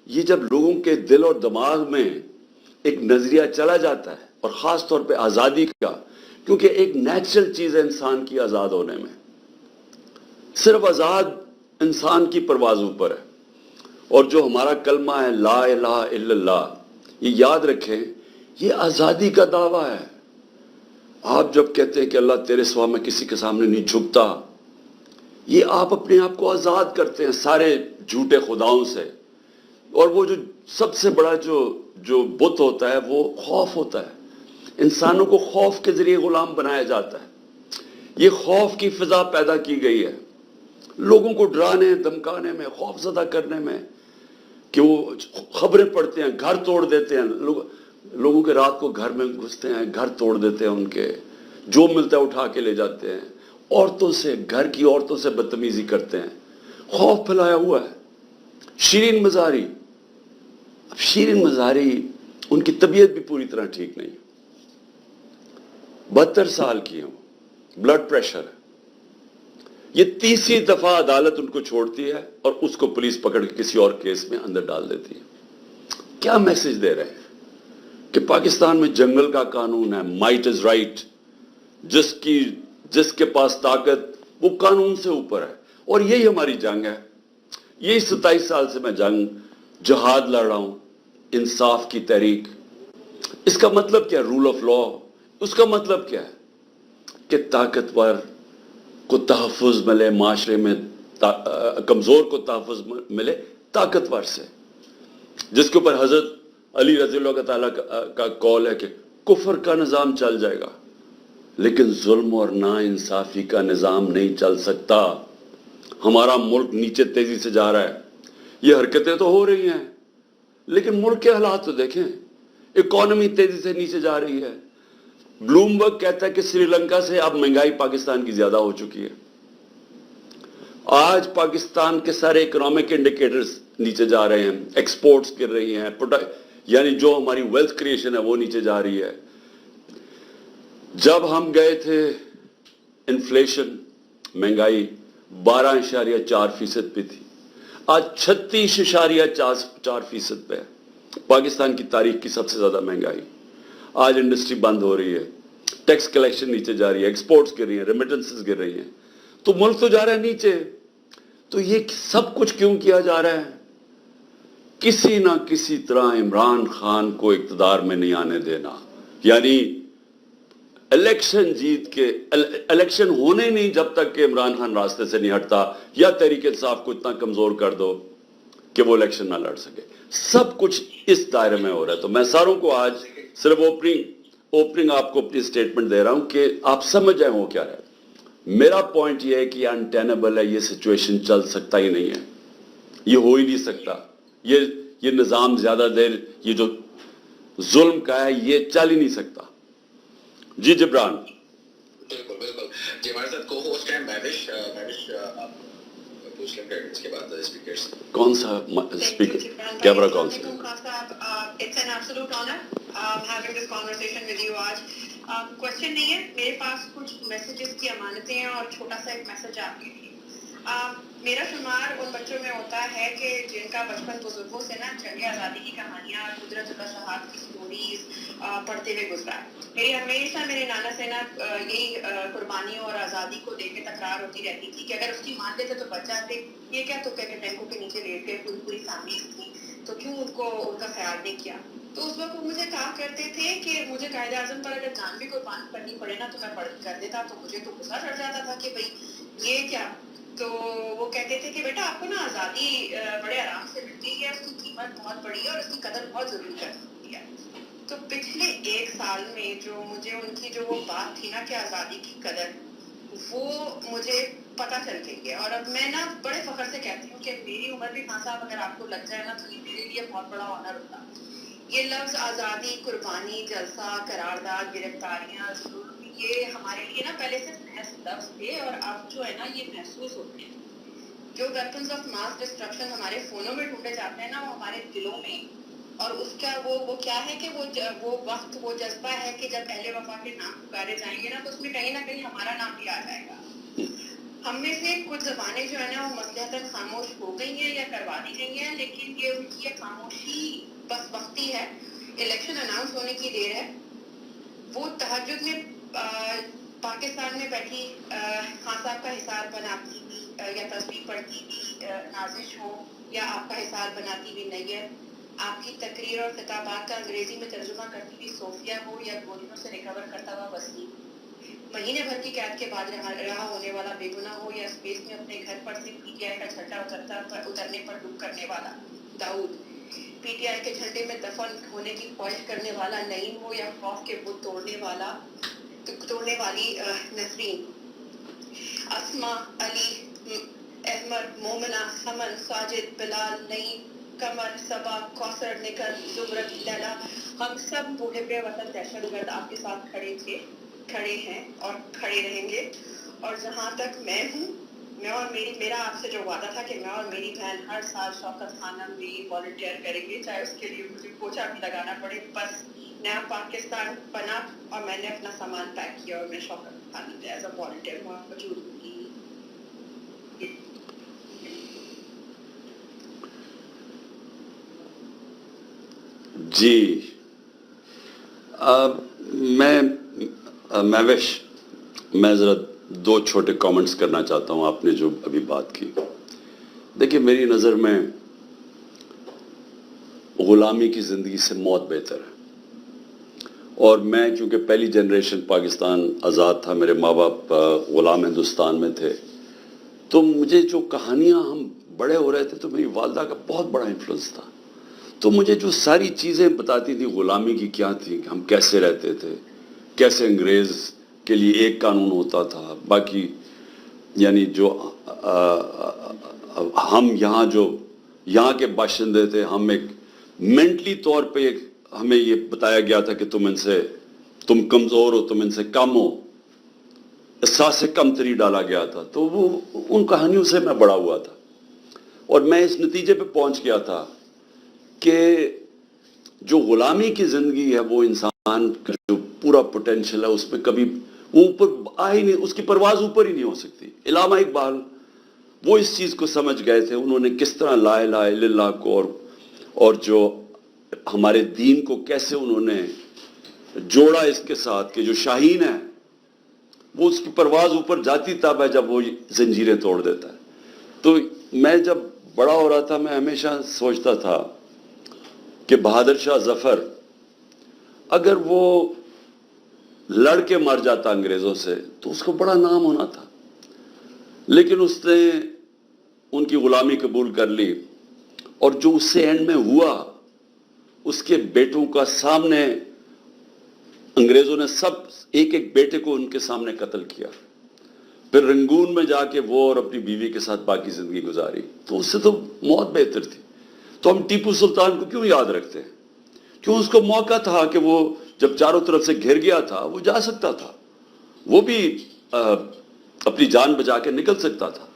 یہ جب لوگوں کے دل اور دماغ میں ایک نظریہ چلا جاتا ہے، اور خاص طور پہ آزادی کا، کیونکہ ایک نیچرل چیز ہے انسان کی آزاد ہونے میں، صرف آزاد انسان کی پرواز اوپر ہے. اور جو ہمارا کلمہ ہے لا الہ الا اللہ، یہ یاد رکھیں، یہ آزادی کا دعویٰ ہے. آپ جب کہتے ہیں کہ اللہ تیرے سوا میں کسی کے سامنے نہیں جھکتا، یہ آپ اپنے آپ کو آزاد کرتے ہیں سارے جھوٹے خداؤں سے. اور وہ جو سب سے بڑا جو بت ہوتا ہے وہ خوف ہوتا ہے. انسانوں کو خوف کے ذریعے غلام بنایا جاتا ہے. یہ خوف کی فضا پیدا کی گئی ہے لوگوں کو ڈرانے دھمکانے میں، خوف زدہ کرنے میں، کہ وہ خبریں پڑھتے ہیں، گھر توڑ دیتے ہیں. لوگوں کے رات کو گھر میں گھستے ہیں، گھر توڑ دیتے ہیں، ان کے جو ملتا ہے اٹھا کے لے جاتے ہیں. عورتوں سے، گھر کی عورتوں سے بدتمیزی کرتے ہیں. خوف پھیلایا ہوا ہے. شیرین مزاری، اب شیرین مزاری ان کی طبیعت بھی پوری طرح ٹھیک نہیں ہے. 72 سال کی ہیں، بلڈ پریشر ہے. یہ تیسری دفعہ عدالت ان کو چھوڑتی ہے اور اس کو پولیس پکڑ کے کسی اور کیس میں اندر ڈال دیتی ہے. کیا میسج دے رہے ہیں کہ پاکستان میں جنگل کا قانون ہے، مائٹ از رائٹ، جس کے پاس طاقت وہ قانون سے اوپر ہے. اور یہی ہماری جنگ ہے. یہی 27 سال سے میں جہاد لڑ رہا ہوں، انصاف کی تحریک. اس کا مطلب کیا؟ Role of law. اس کا مطلب کیا ہے کہ طاقتور کو تحفظ ملے معاشرے میں، کمزور کو تحفظ ملے طاقتور سے. جس کے اوپر حضرت علی رضی اللہ تعالیٰ کا قول ہے کہ کفر کا نظام چل جائے گا لیکن ظلم اور نا انصافی کا نظام نہیں چل سکتا. ہمارا ملک نیچے تیزی سے جا رہا ہے. یہ حرکتیں تو ہو رہی ہیں لیکن ملک کے حالات تو دیکھیں. اکانومی تیزی سے نیچے جا رہی ہے. بلومبرگ کہتا ہے کہ سری لنکا سے اب مہنگائی پاکستان کی زیادہ ہو چکی ہے. آج پاکستان کے سارے اکنامک انڈیکیٹرز نیچے جا رہے ہیں. ایکسپورٹس گر رہی ہیں، یعنی جو ہماری ویلتھ کریشن ہے وہ نیچے جا رہی ہے. جب ہم گئے تھے انفلیشن، مہنگائی 12.4% پہ تھی، آج 36.4% پہ ہے. پاکستان کی تاریخ کی سب سے زیادہ مہنگائی. آج انڈسٹری بند ہو رہی ہے، ٹیکس کلیکشن نیچے جا رہی ہے، ایکسپورٹس گر رہی ہیں، ریمیٹنسز گر رہی ہیں. تو ملک تو جا رہا ہے نیچے. تو یہ سب کچھ کیوں کیا جا رہا ہے؟ کسی نہ کسی طرح عمران خان کو اقتدار میں نہیں آنے دینا. یعنی الیکشن جیت کے، الیکشن ہونے نہیں جب تک کہ عمران خان راستے سے نہیں ہٹتا، یا تحریک انصاف کو اتنا کمزور کر دو کہ وہ الیکشن نہ لڑ سکے. سب کچھ اس دائرے میں ہو رہا ہے. تو میں ساروں کو آج صرف اوپننگ آپ کو اپنی سٹیٹمنٹ دے رہا ہوں کہ آپ سمجھ جائیں ہو کیا رہا ہے. میرا پوائنٹ یہ ہے کہ یہ انٹینیبل ہے. یہ سچویشن چل سکتا ہی نہیں ہے، یہ ہو ہی نہیں سکتا. یہ نظام زیادہ دیر، یہ جو ظلم کا ہے، یہ چل ہی نہیں سکتا. جی جبران. بالکل بالکل جی. ہمارے ساتھ کو ہوسٹ ہیں مہوش. پوچھ لیں پھر اس کے بعد اسپیکرز. کون سا اسپیکر؟ کیمرہ کون سا؟ It's an absolute honor having this conversation with you آج. کوشچن نہیں ہے میرے پاس، کچھ میسیجز کی امانتیں ہیں اور چھوٹا سا ایک میسج آپ کے لیے. میرا شمار ان بچوں میں ہوتا ہے کہ جن کا بچپن بزرگوں سے نا جنگ آزادی کی کہانیاں، قدرت اللہ شہاد کی سٹوریز پڑھتے ہوئے گزرا ہے. میری ہمیشہ میرے نانا سے نا یہی قربانیوں اور آزادی کو دیکھ کے تکرار ہوتی رہتی تھی کہ اگر اس کی مان لیتے تو بچ جاتے. یہ کیا تو کہ ٹینکوں کے نیچے لیٹ کے پوری فیملی تھی تو کیوں ان کا خیال نہیں کیا. تو اس وقت وہ مجھے کہا کرتے تھے کہ مجھے قائد اعظم پر اگر جان بھی قربان کرنی پڑے نا تو میں کر دیتا. تو مجھے تو غصہ چڑھ جاتا تھا کہ بھائی یہ کیا. تو وہ کہتے تھے کہ بیٹا آپ کو نا آزادی بڑے آرام سے ملتی ہے، اس کی قیمت بہت بڑی ہے اور اس کی قدر بہت ضروری کر سکتی ہے. تو پچھلے 1 سال میں جو مجھے ان کی جو وہ بات تھی نا کہ آزادی کی قدر، وہ مجھے پتہ چل گئی ہے. اور اب میں نا بڑے فخر سے کہتی ہوں کہ میری عمر بھی خان صاحب اگر آپ کو لگ جائے نا تو یہ میرے لیے بہت بڑا آنر ہوتا. یہ لفظ آزادی، قربانی، جلسہ، قرارداد، گرفتاریاں، ظلم، یہ ہمارے لیے نا پہلے سے محض لفظ تھے اور اب جو ہے نا یہ محسوس ہوتے ہیں. جو ویپنز آف ماس ڈسٹرکشن ہمارے فونوں میں ڈھونڈے جاتے ہیں نا وہ ہمارے دلوں میں. اور اس کا وہ کیا ہے کہ وہ وقت، وہ جذبہ ہے کہ جب اہل وفا کے نام پکارے جائیں گے نا تو اس میں کہیں نہ کہیں ہمارا نام بھی آ جائے گا. ہم میں سے کچھ زبانیں جو ہے نا وہ مصلحتاً خاموش ہو گئی ہیں یا کروا دی گئی ہیں، لیکن یہ ان کی خاموشی بس وقتی ہے. الیکشن اناؤنس ہونے کی دیر ہے. وہ تہجد میں پاکستان میں بیٹھی خان صاحب کا حصار بناتی بھی یا تصویر پڑھتی بھی نازش ہو، یا آپ کا حصار بناتی بھی نیت، آپ کی تقریر اور خطابات کا انگریزی میں ترجمہ کرتی ہوئی صوفیہ ہو، یا گولیوں سے ریکور کرتا ہوا وسیم، مہینے بھر کی قید کے بعد رہا ہونے والا بے گناہ ہو، یا اسپیس میں اپنے گھر پر سے پی ٹی آئی کا جھنڈا اترنے پر رک کرنے والا داؤد، پی ٹی آئی کے جھنڈے میں دفن ہونے کی خواہش کرنے والا نعیم ہو، یا خوف کے بت توڑنے والی نسرین، اسما، علی، احمد، مومنہ، سمن، ساجد، بلال، نعیم، قمر، صبا، کوثر، نکل، زمرد، لیلا، ہم سب محب وطن دہشت گرد آپ کے ساتھ کھڑے ہیں اور کھڑے رہیں گے. اور جہاں تک میں ہوں، میرا آپ سے جو وعدہ تھا کہ میں اور میری بہن ہر سال شوکت خانم بھی والنٹیئر کریں گے، چاہے اس کے لیے مجھے پوچھا بھی لگانا پڑے. بس نیا پاکستان بنا اور میں نے اپنا سامان پیک کیا اور میں شوکت خانم میں ایز اے والنٹیئر موجود ہوں گی. جی میں ذرا دو چھوٹے کامنٹس کرنا چاہتا ہوں آپ نے جو ابھی بات کی. دیکھیے میری نظر میں غلامی کی زندگی سے موت بہتر ہے. اور میں چونکہ پہلی جنریشن پاکستان آزاد تھا، میرے ماں باپ غلام ہندوستان میں تھے، تو مجھے جو کہانیاں ہم بڑے ہو رہے تھے تو میری والدہ کا بہت بڑا انفلوئنس تھا. تو مجھے جو ساری چیزیں بتاتی تھی غلامی کی کیا تھی، ہم کیسے رہتے تھے، کیسے انگریز کے لیے ایک قانون ہوتا تھا، باقی یعنی جو ہم یہاں کے باشندے تھے، ہم ایک مینٹلی طور پہ ہمیں یہ بتایا گیا تھا کہ تم کمزور ہو، تم ان سے کم ہو، احساس سے کم تری ڈالا گیا تھا. تو وہ ان کہانیوں سے میں بڑا ہوا تھا اور میں اس نتیجے پہ پہنچ گیا تھا کہ جو غلامی کی زندگی ہے وہ انسان کا جو پورا پوٹینشل ہے اس میں کبھی وہ اوپر آ ہی نہیں، اس کی پرواز اوپر ہی نہیں ہو سکتی. علامہ اقبال وہ اس چیز کو سمجھ گئے تھے، انہوں نے کس طرح لا الہ الا اللہ کو اور جو ہمارے دین کو کیسے انہوں نے جوڑا اس کے ساتھ کہ جو شاہین ہے وہ اس کی پرواز اوپر جاتی تب ہے جب وہ زنجیریں توڑ دیتا ہے. تو میں جب بڑا ہو رہا تھا میں ہمیشہ سوچتا تھا کہ بہادر شاہ ظفر اگر وہ لڑ کے مر جاتا انگریزوں سے تو اس کو بڑا نام ہونا تھا، لیکن اس نے ان کی غلامی قبول کر لی اور جو اس سے اینڈ میں ہوا اس کے بیٹوں کا سامنے انگریزوں نے سب ایک ایک بیٹے کو ان کے سامنے قتل کیا. پھر رنگون میں جا کے وہ اور اپنی بیوی کے ساتھ باقی زندگی گزاری. تو اس سے تو موت بہتر تھی. تو ہم ٹیپو سلطان کو کیوں یاد رکھتے ہیں؟ کیوں اس کو موقع تھا کہ وہ جب چاروں طرف سے گھر گیا تھا وہ جا سکتا تھا، وہ بھی اپنی جان بچا کے نکل سکتا تھا.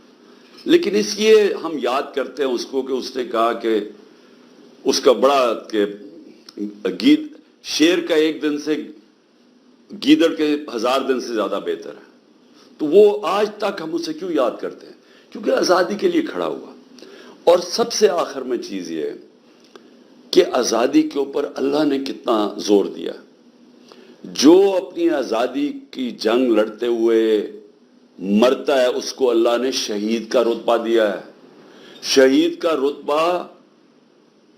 لیکن اس لیے ہم یاد کرتے ہیں اس کو کہ اس نے کہا کہ اس کا بڑا کہ شیر کا ایک دن سے گیدڑ کے 1000 دن سے زیادہ بہتر ہے. تو وہ آج تک ہم اسے کیوں یاد کرتے ہیں؟ کیونکہ آزادی کے لیے کھڑا ہوا. اور سب سے آخر میں چیز یہ ہے کہ آزادی کے اوپر اللہ نے کتنا زور دیا. جو اپنی آزادی کی جنگ لڑتے ہوئے مرتا ہے اس کو اللہ نے شہید کا رتبہ دیا ہے. شہید کا رتبہ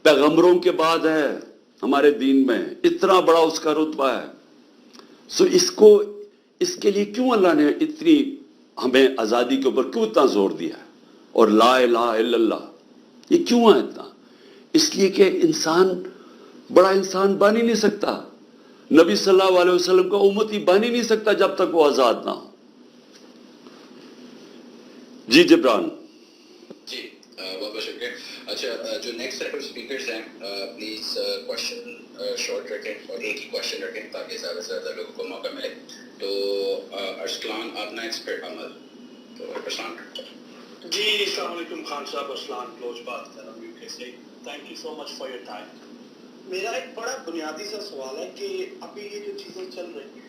پیغمبروں کے بعد ہے ہمارے دین میں، اتنا بڑا اس کا رتبہ ہے. سو اس کے لیے کیوں اللہ نے اتنی ہمیں آزادی کے اوپر کیوں اتنا زور دیا ہے؟ اور لا الہ الا اللہ یہ کیوں ہے اتنا؟ اس لیے کہ انسان بڑا انسان بن ہی نہیں سکتا، نبی صلی اللہ علیہ وسلم کا امتی بن ہی نہیں سکتا جب تک وہ آزاد نہ ہو. جی جبران. جی بہت بہت شکریہ. اچھا جو نیکسٹ سیٹ آف اسپیکرز ہیں پلیز کوشچن شارٹ رکھیں اور ایک ہی کوشچن رکھیں تاکہ زیادہ سے زیادہ لوگوں کو موقع ملے. تو ارسلان آپ نیکسٹ پھر عمل. تو ارسلان. جی السلام علیکم خان صاحب، ارسلان بلوچ بات کر رہا ہوں UK سے. Thank you so much for your time. میرا ایک بڑا بنیادی سا سوال ہے کہ ابھی یہ جو چیزیں چل رہی ہیں